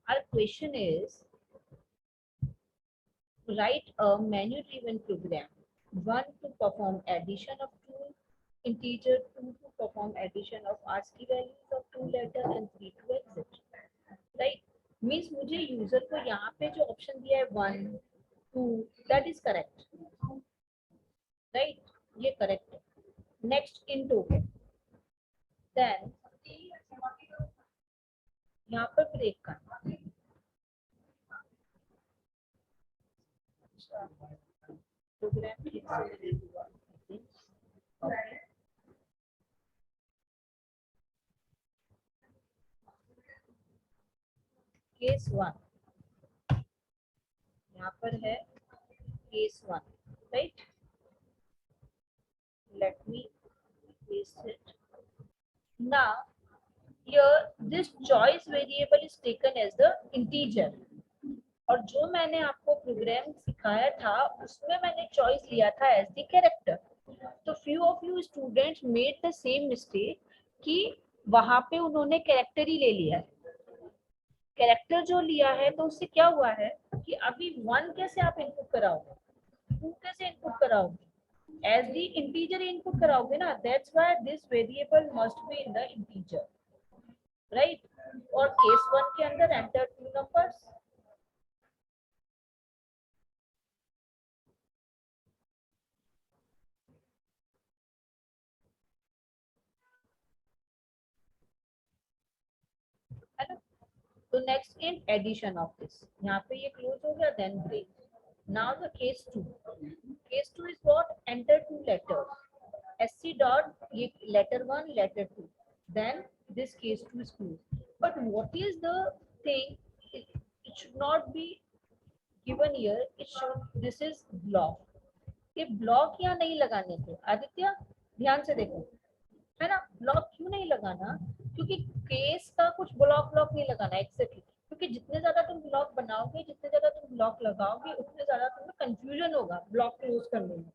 Our question is, write a menu-driven program. One to perform addition of two integer, two to perform addition of ASCII values of two letter, and three to exit. Right? Means मुझे user को यहाँ पे जो option दिया है 1, 2, that is correct. Right? ये correct है. Next int हो गया. Then यहाँ पर ब्रेक करना. प्रोग्राम ठीक से हुआ. Okay. केस 1 यहाँ पर है. Case 1, right. Let me paste it. Now here this choice variable is taken as the integer. और जो मैंने आपको प्रोग्राम सिखाया था उसमें मैंने चॉइस लिया था एज द कैरेक्टर. तो few of you students made the same mistake कि वहां पे उन्होंने कैरेक्टर ही ले लिया है. कैरेक्टर जो लिया है तो उससे क्या हुआ है कि अभी 1 कैसे आप इनपुट कराओगे, 2 कैसे इनपुट कराओगे, एज द इंटीजर इनपुट कराओगे ना. That's why this variable must be in the integer, right. और केस 1 के अंदर एंटर 2 नंबर्स. है ना. तो next in addition of this, यहाँ पे ये क्लोज हो गया. Then break. Now the case 2. Case 2 is what, enter 2 letters. sc dot ये letter 1 letter 2, then this case 2 is closed. But what is the thing, it should not be given here. It should, this is block. ये block यहाँ नहीं लगाने थे आदित्य, ध्यान से देखो. है ना. ब्लॉक क्यों नहीं लगाना, क्योंकि केस का कुछ ब्लॉक नहीं लगाना एक्जेक्टली. क्योंकि जितने ज्यादा तुम ब्लॉक बनाओगे, जितने ज्यादा तुम ब्लॉक लगाओगे, उतने ज्यादा तुम्हें कंफ्यूजन होगा ब्लॉक क्लोज करने में.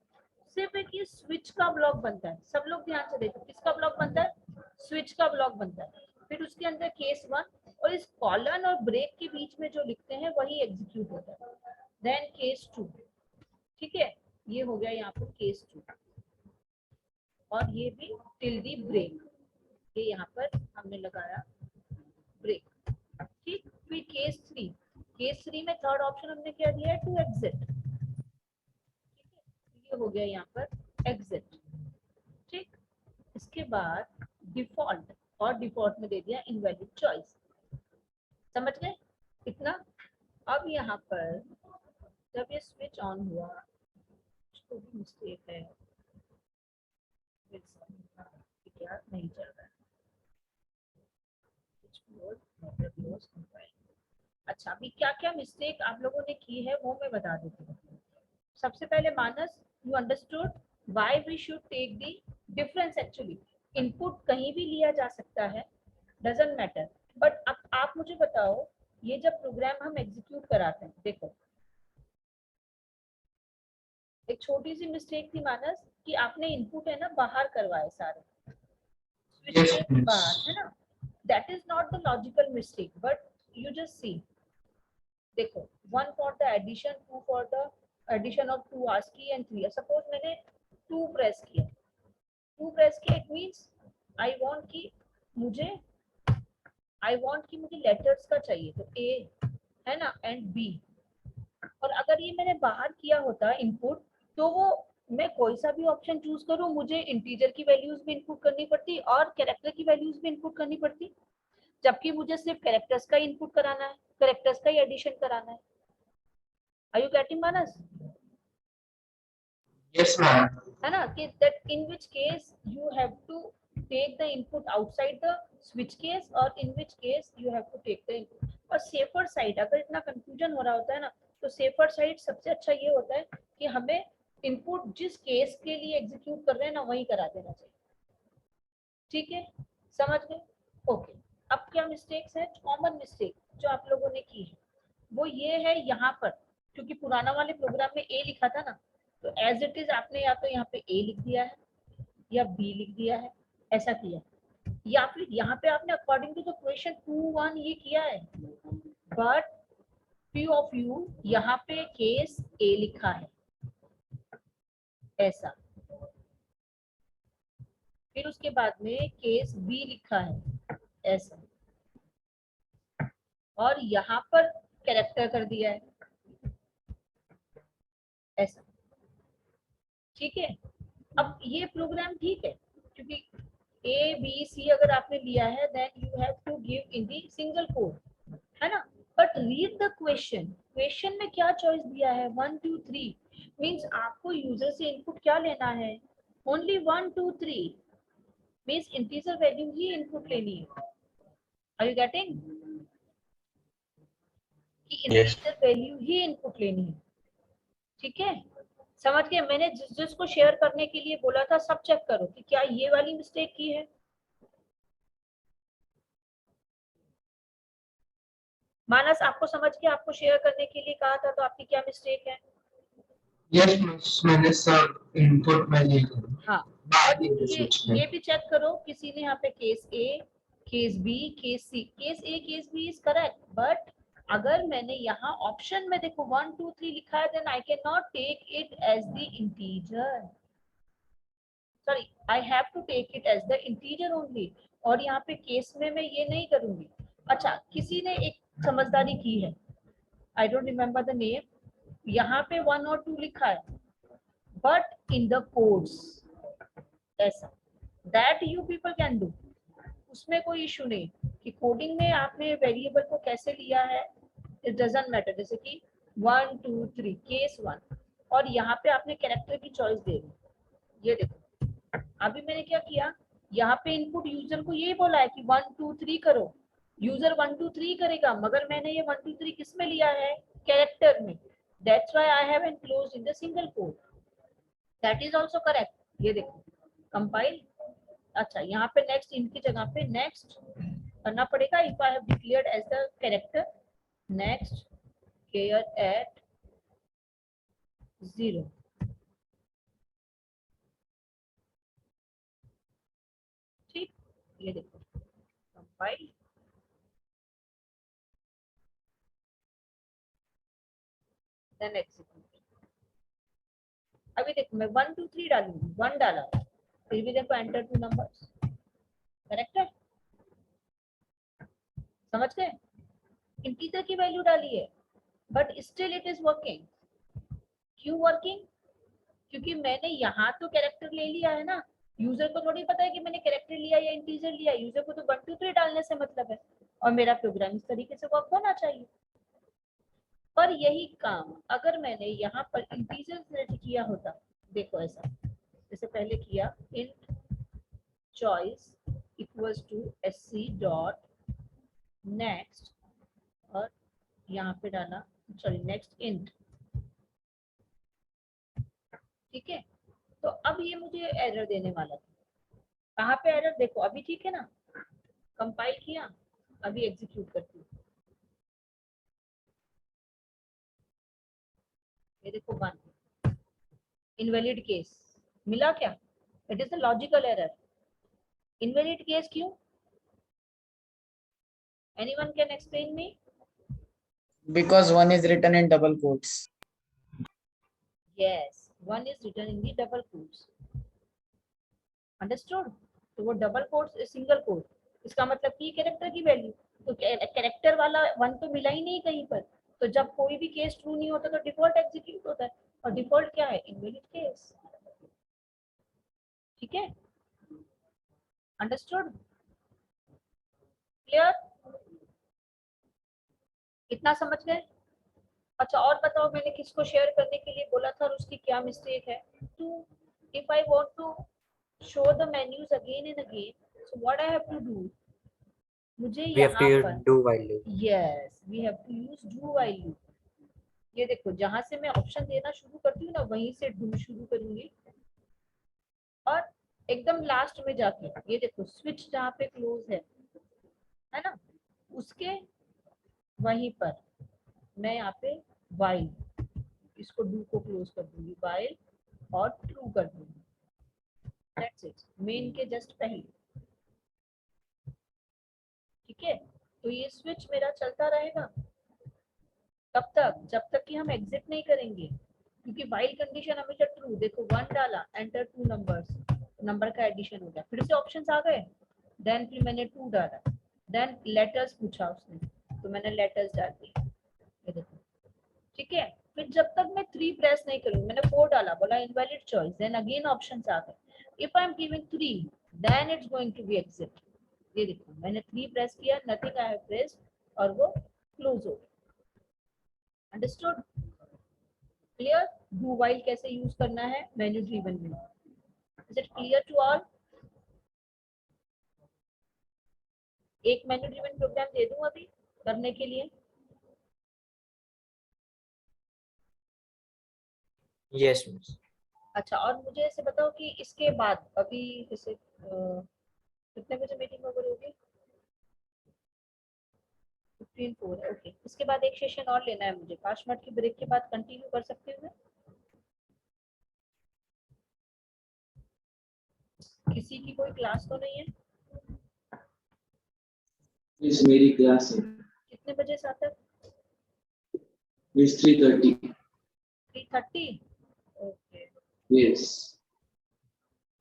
सिर्फ एक ये स्विच का ब्लॉक बनता है. सब लोग ध्यान से देखो, किसका ब्लॉक बनता है, स्विच का ब्लॉक बनता है. फिर उसके अंदर केस 1 और इस कॉलन और ब्रेक के बीच में जो लिखते हैं वही एग्जीक्यूट होता है. Then case 2. ठीक है, ये हो गया यहाँ पर केस 2. और ये भी टिल दी ब्रेक, ये यहाँ पर हमने लगाया ब्रेक. ठीक. फिर केस 3. केस 3 में थर्ड ऑप्शन हमने क्या दिया है, टू एग्जिट. ये हो गया यहाँ पर एग्जिट. ठीक. इसके बाद डिफॉल्ट, और डिफॉल्ट में दे दिया इनवैलिड चॉइस. समझ गए इतना. अब यहाँ पर जब ये स्विच ऑन हुआ, तो भी मिस्टेक है, क्या नहीं चल रहा है. अच्छा, अभी क्या क्या मिस्टेक आप लोगों ने की है वो मैं बता देती हूँ. सबसे पहले मानस, you understood why we should take the difference. Actually input कहीं भी लिया जा सकता है, डजंट मैटर. बट अब आप मुझे बताओ, ये जब प्रोग्राम हम एग्जीक्यूट कराते हैं, देखो एक छोटी सी मिस्टेक थी मानस कि आपने इनपुट है ना बाहर करवाए सारे, स्विच के बाहर, है ना. That is not the logical mistake, but you just see. देखो 1 for the addition, 2 for the addition of 2 ASCII and 3. Suppose मैंने 2 प्रेस किया, 2 प्रेस किया, इट मींस आई वांट कि मुझे लेटर्स का चाहिए, तो ए है ना एंड बी. और अगर ये मैंने बाहर किया होता इनपुट, तो वो मैं कोई सा भी ऑप्शन चूज करूं, मुझे इंटीजर की वैल्यूज भी इनपुट करनी पड़ती और कैरेक्टर की वैल्यूज भी इनपुट करनी पड़ती. जबकि मुझे सिर्फ कैरेक्टर्स का इनपुट कराना है, कैरेक्टर्स का ही एडिशन कराना है. Are you getting Manas? Yes, ma'am. है ना, कि that in which case you have to take the input outside the switch case, और in which case you have to take the input. और safer side, अगर इतना confusion हो रहा होता है ना, तो safer side सबसे अच्छा ये होता है कि हमें इनपुट जिस केस के लिए एग्जीक्यूट कर रहे हैं ना वही करा देना चाहिए. ठीक है, समझ गए. ओके. अब क्या मिस्टेक्स है, कॉमन मिस्टेक जो आप लोगों ने की है वो ये है यहाँ पर, क्योंकि पुराना वाले प्रोग्राम में ए लिखा था ना, तो एज इट इज आपने या तो यहाँ पे ए लिख दिया है या बी लिख दिया है, ऐसा किया. या फिर यहाँ पे आपने अकॉर्डिंग टू द क्वेश्चन 2 1 ये किया है, बट few of you यहाँ पे केस A लिखा है ऐसा, फिर उसके बाद में केस B लिखा है ऐसा, और यहाँ पर कैरेक्टर कर दिया है ऐसा। ठीक है, अब ये प्रोग्राम ठीक है क्योंकि ए बी सी अगर आपने लिया है then you have to give in the single code, है ना। But read the question, question में क्या चॉइस दिया है 1 2 3, मीन्स आपको यूजर से इनपुट क्या लेना है, ओनली 1 2 3, मीन्स इंटीजर वैल्यू ही इनपुट लेनी है। आर यू गेटिंग कि Yes. इंटीजर वैल्यू ही इनपुट लेनी है। ठीक है, समझ गए। मैंने जिसको शेयर करने के लिए बोला था सब चेक करो कि क्या ये वाली मिस्टेक की है। मानस आपको समझ के आपको शेयर करने के लिए कहा था, तो आपकी क्या मिस्टेक है? Yes, miss, मैंने सब इनपुट में ले लिया। हाँ, बाद और में switch में। ये भी चेक करो किसी ने यहाँ पे case A, case B, case C, case A case B is correct, but अगर मैंने यहाँ ऑप्शन में देखो 1 2 3 लिखा है then I can not take it as the integer, sorry I have to take it as the integer only, और यहाँ पे केस में मैं ये नहीं करूंगी। अच्छा, किसी ने एक समझदारी की है, I don't remember the name, यहाँ पे 1 और 2 लिखा है बट इन द कोड्स ऐसा, that you people can do, उसमें कोई इशू नहीं कि कोडिंग में आपने वेरिएबल को कैसे लिया है, इट डजंट मैटर। जैसे कि 1 2 3 केस 1, और यहाँ पे आपने कैरेक्टर की चॉइस दे दी। ये देखो अभी मैंने क्या किया, यहाँ पे इनपुट यूजर को यही बोला है कि 1 2 3 करो, यूजर 1 2 3 करेगा, मगर मैंने ये 1 2 3 किस में लिया है, कैरेक्टर में, that's why I have enclosed in the single code, that is also correct. ये देखो कंपाइल। अच्छा, यहाँ पे नेक्स्ट इनकी जगह पे नेक्स्ट करना पड़ेगा, if I have declared as the character next char at 0। ठीक, ये देखो कंपाइल, देन एग्जीक्यूट। अभी देखो मैं 1 2 3 डालूंगी, 1 डाला, फिर भी देखो एंटर 2 नंबर्स, करेक्ट है, समझ गए। इंटीजर की वैल्यू डाली है but still it is working. क्यों वर्किंग? क्योंकि मैंने यहाँ तो कैरेक्टर ले लिया है ना, यूजर को थोड़ी पता है कि मैंने कैरेक्टर लिया या इंटीजर लिया, यूजर को तो 1 2 3 डालने से मतलब है, और मेरा प्रोग्राम इस तरीके से वर्क होना चाहिए। पर यही काम अगर मैंने यहाँ पर इंटीजर सेट किया होता, देखो ऐसा, जैसे पहले किया int choice equals to sc dot next, और यहाँ पे डाला सॉरी नेक्स्ट int, ठीक है। तो अब ये मुझे एरर देने वाला था, कहाँ पे एरर देखो, अभी ठीक है ना, कंपाइल किया, अभी एग्जीक्यूट करती हूँ, ये देखो 1 इनवैलिड केस मिला क्या, it is a logical error. Invalid case क्यों, anyone can explain me? Because one is written in double quotes. Yes, 1 is written in the double quotes, understood. तो वो डबल कोट्स सिंगल कोट, इसका मतलब कि character की value, तो character वाला 1 तो मिला ही नहीं कहीं पर, तो जब कोई भी केस ट्रू नहीं होता तो डिफॉल्ट एग्जीक्यूट होता है, और डिफॉल्ट क्या है, इनवैलिड केस। ठीक है, अंडरस्टूड, क्लियर, इतना समझ गए। अच्छा और बताओ, मैंने किसको शेयर करने के लिए बोला था और उसकी क्या मिस्टेक है। तो if I want to show the menus again and again, so what I have to do, मुझे We have to यहाँ use पर do while loop. Yes we have to use do while loop. ये देखो जहां से मैं option देना शुरू करती हूँ ना, वहीं से डू शुरू करूंगी, और एकदम लास्ट में जाके ये देखो स्विच जहाँ पे क्लोज है ना, उसके वहीं पर मैं यहाँ पे वाइल, इसको डू को क्लोज कर दूंगी, वाइल और ट्रू कर दूंगी, दैट्स इट, मेन के जस्ट पहले। ठीक है, तो ये स्विच मेरा चलता रहेगा, कब तक? जब तक कि हम एग्जिट नहीं करेंगे, क्योंकि वाइल कंडीशन हमेशा ट्रू। देखो 1 डाला, एंटर 2 नंबर्स, नंबर का एडिशन हो गया, फिर से ऑप्शंस आ गए, देन फिर मैंने 2 डाला, देन लेटर्स पूछा उसने तो मैंने लेटर्स डाल दिए, ये देखो। ठीक है, फिर जब तक मैं 3 प्रेस नहीं करूंगी, मैंने 4 डाला, बोला invalid choice, then again options आ गए, if I am giving 3 then it's going to be exit. ये देखो मैंने 3 प्रेस किया, नथिंग आई हैव प्रेस्ड, और वो क्लोज हो गया। अंडरस्टूड? क्लियर? डू व्हाइल कैसे यूज करना है मेन्यू ड्रिवन में? Is it clear to all? एक मेन्यू ड्रिवन प्रोग्राम दे दूं अभी करने के लिए? Yes miss. अच्छा, और मुझे ऐसे बताओ कि इसके बाद अभी जैसे कितने बजे मीटिंग ओवर होगी? 15:04 है, ओके। इसके बाद एक सेशन और लेना है मुझे, 5 मिनट की ब्रेक के बाद कंटिन्यू कर सकती हूँ मैं? किसी की कोई क्लास तो नहीं है? मिस मेरी क्लास है कितने बजे से तक? मिस 3:30। 3:30? ओके। यस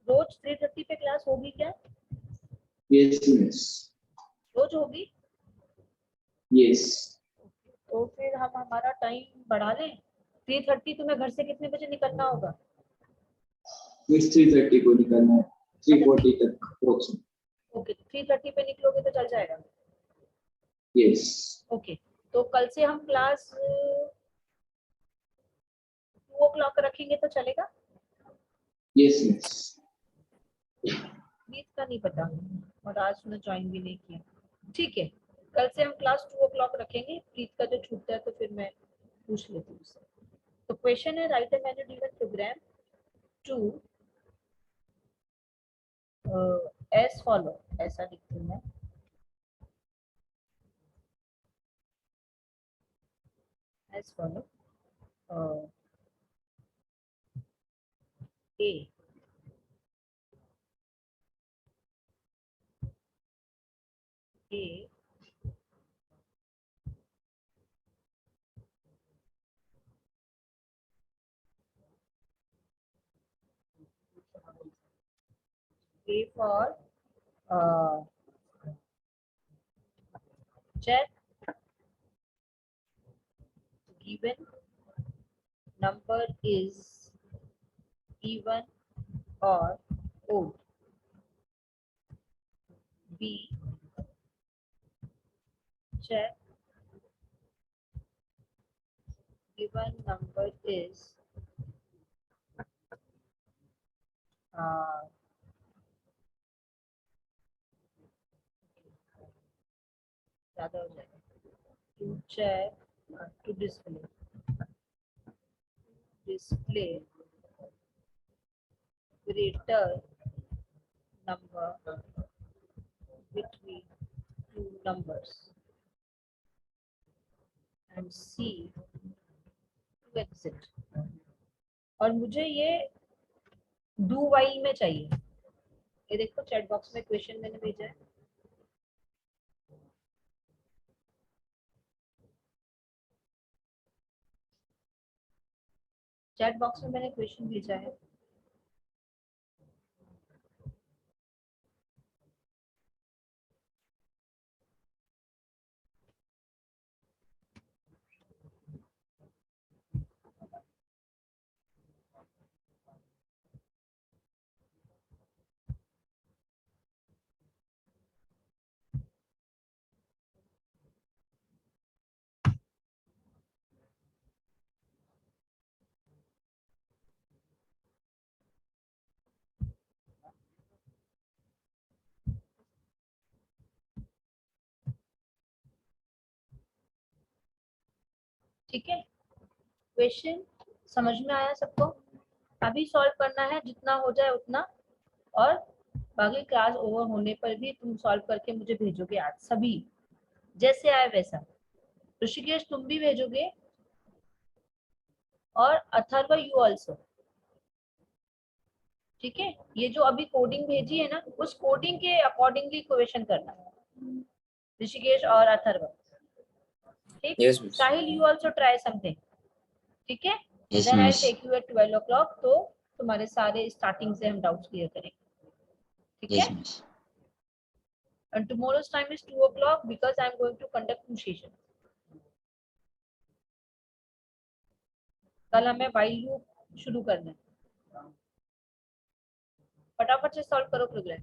रोज 3:30 पे क्लास होगी क्या? यस मिस रोज होगी? यस तो फिर हम हमारा टाइम बढ़ा लें। 3:30 तुम्हें घर से कितने बजे निकलना होगा? मिस 3:30 को निकलना है, 3:40 तक पहुंचना। ओके, 3:30 पे निकलोगे तो चल जाएगा। यस ओके, तो कल से हम क्लास 2 o'clock रखेंगे तो चलेगा? यस मिस मीत का नहीं पता, और आज मैं ज्वाइन भी नहीं किया। ठीक है, कल से हम क्लास 2 o'clock रखेंगे। प्रीत का जो छूटता है तो फिर मैं पूछ लेती हूँ उससे। तो क्वेश्चन है, write a menu driven program to as follow, ऐसा लिखती हूँ मैं। As follow A A A for check given number is even or odd. B, check given number is ज़्यादा हो जाएगा, to check to display greater number between two numbers, and C to exit। और मुझे ये do while में चाहिए। ये देखो चैट बॉक्स में क्वेश्चन मैंने भेजा है। चैट बॉक्स में मैंने क्वेश्चन भेजा है। ठीक है, क्वेश्चन समझ में आया सबको? अभी सॉल्व करना है, जितना हो जाए उतना, और बाकी क्लास ओवर होने पर भी तुम सॉल्व करके मुझे भेजोगे आज सभी, जैसे आए वैसा। ऋषिकेश तुम भी भेजोगे, और अथर्व यू ऑल्सो। ठीक है, ये जो अभी कोडिंग भेजी है ना, उस कोडिंग के अकॉर्डिंगली क्वेश्चन करना, ऋषिकेश और अथर्व। ठीक Yes, miss. Sahil you also try something ठीक है Yes, then I'll miss. take you at 12 o'clock तो तुम्हारे सारे स्टार्टिंग से हम डाउट्स क्लियर करेंगे ठीक Yes, है miss. and tomorrow's time is 2 o'clock because I'm going to conduct two sessions कल हमें while loop शुरू करना है फटाफट से सॉल्व करो प्रोग्राम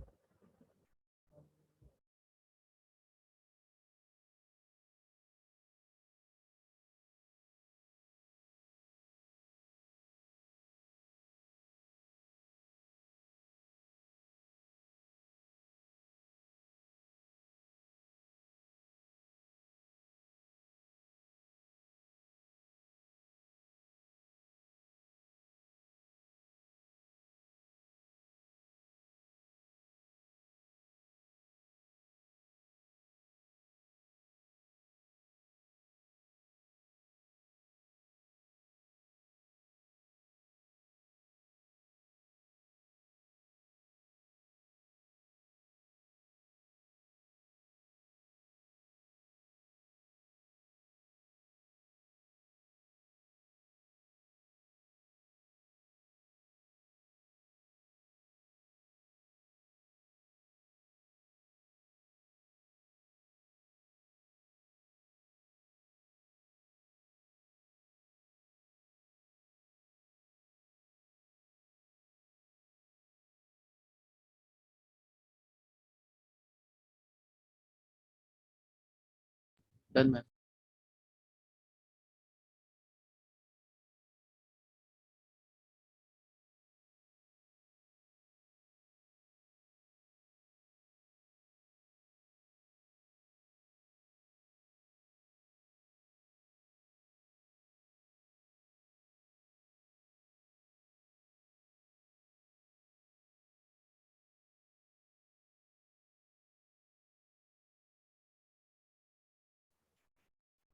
Done, ma'am.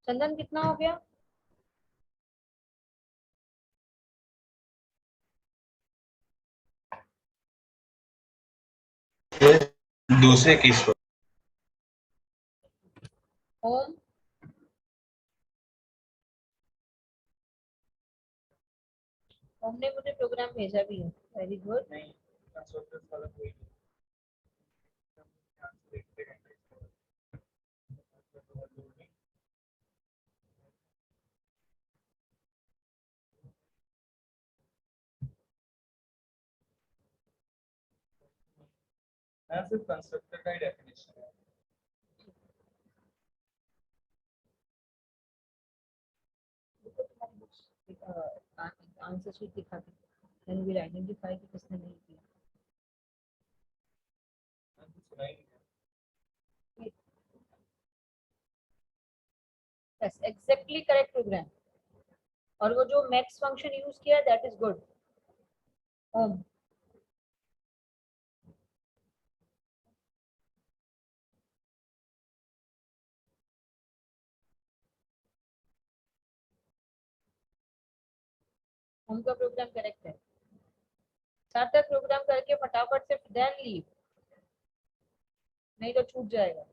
चंदन कितना हो गया दूसरे किस पर ओम ओम ने मुझे प्रोग्राम भेजा भी है वेरी गुड सिर्फ कंस्ट्रक्टर का ही डेफिनेशन है आंसर शीट दिखा दी then we'll identify कि किसने नहीं किया yes exactly correct program और वो जो मैक्स फंक्शन यूज किया that is good Om Om का प्रोग्राम करेक्ट है सार्थक प्रोग्राम करके फटाफट से देन लीव नहीं तो छूट जाएगा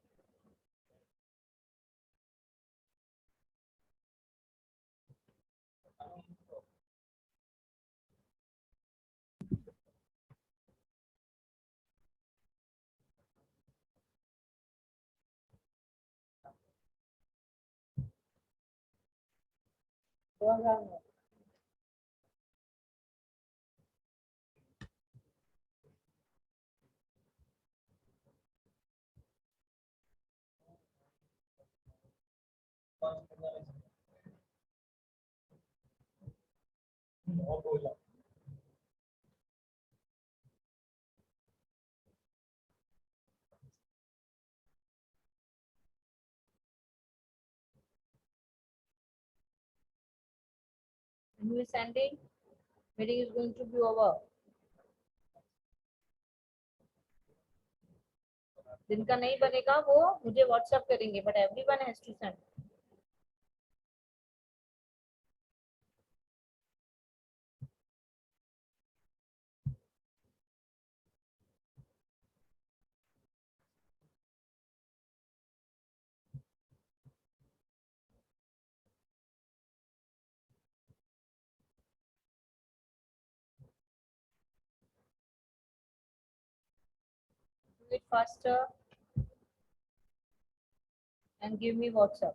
$2000 and who is sending meeting is going to be over जिनका नहीं बनेगा वो मुझे व्हाट्सएप करेंगे but everyone has to send it faster and give me WhatsApp.